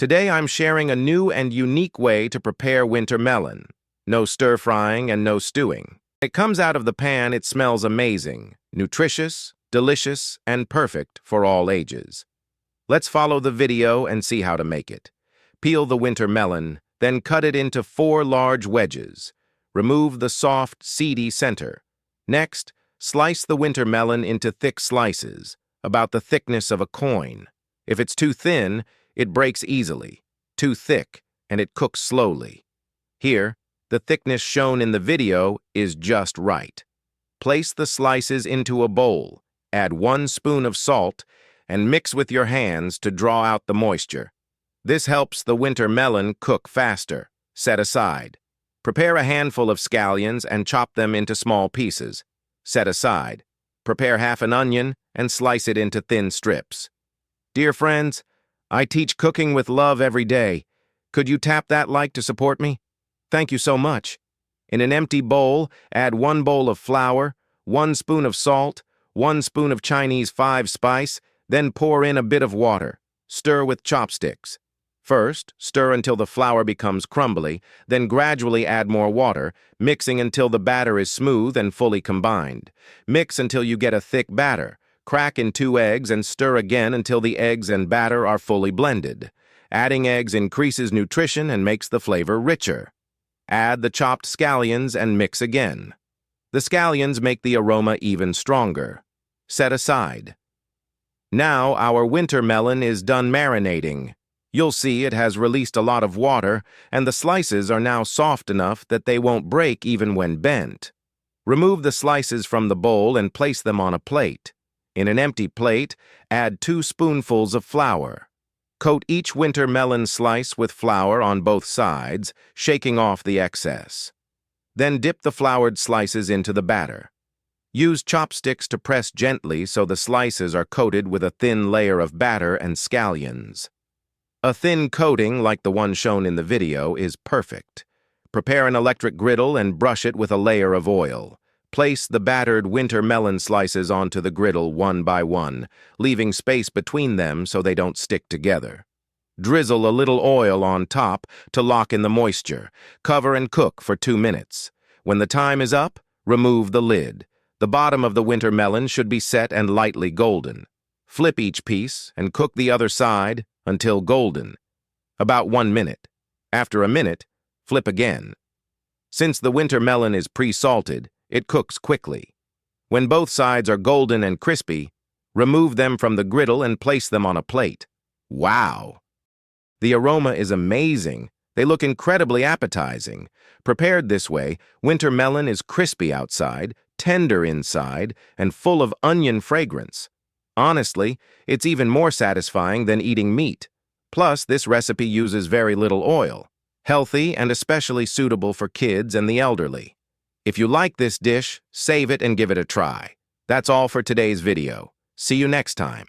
Today I'm sharing a new and unique way to prepare winter melon. No stir-frying and no stewing. When it comes out of the pan, it smells amazing, nutritious, delicious, and perfect for all ages. Let's follow the video and see how to make it. Peel the winter melon, then cut it into 4 large wedges. Remove the soft, seedy center. Next, slice the winter melon into thick slices, about the thickness of a coin. If it's too thin, it breaks easily. Too thick, and it cooks slowly. Here, the thickness shown in the video is just right. Place the slices into a bowl, add 1 spoon of salt, and mix with your hands to draw out the moisture. This helps the winter melon cook faster. Set aside. Prepare a handful of scallions and chop them into small pieces. Set aside. Prepare half an onion and slice it into thin strips. Dear friends, I teach cooking with love every day. Could you tap that like to support me? Thank you so much. In an empty bowl, add 1 bowl of flour, 1 spoon of salt, 1 spoon of Chinese 5-spice, then pour in a bit of water. Stir with chopsticks. First, stir until the flour becomes crumbly, then gradually add more water, mixing until the batter is smooth and fully combined. Mix until you get a thick batter. Crack in 2 eggs and stir again until the eggs and batter are fully blended. Adding eggs increases nutrition and makes the flavor richer. Add the chopped scallions and mix again. The scallions make the aroma even stronger. Set aside. Now our winter melon is done marinating. You'll see it has released a lot of water, and the slices are now soft enough that they won't break even when bent. Remove the slices from the bowl and place them on a plate. In an empty plate, add 2 spoonfuls of flour. Coat each winter melon slice with flour on both sides, shaking off the excess. Then dip the floured slices into the batter. Use chopsticks to press gently so the slices are coated with a thin layer of batter and scallions. A thin coating, like the one shown in the video, is perfect. Prepare an electric griddle and brush it with a layer of oil. Place the battered winter melon slices onto the griddle one by one, leaving space between them so they don't stick together. Drizzle a little oil on top to lock in the moisture. Cover and cook for 2 minutes. When the time is up, remove the lid. The bottom of the winter melon should be set and lightly golden. Flip each piece and cook the other side until golden. About 1 minute. After a minute, flip again. Since the winter melon is pre-salted, it cooks quickly. When both sides are golden and crispy, remove them from the griddle and place them on a plate. Wow! The aroma is amazing. They look incredibly appetizing. Prepared this way, winter melon is crispy outside, tender inside, and full of onion fragrance. Honestly, it's even more satisfying than eating meat. Plus, this recipe uses very little oil. Healthy and especially suitable for kids and the elderly. If you like this dish, save it and give it a try. That's all for today's video. See you next time.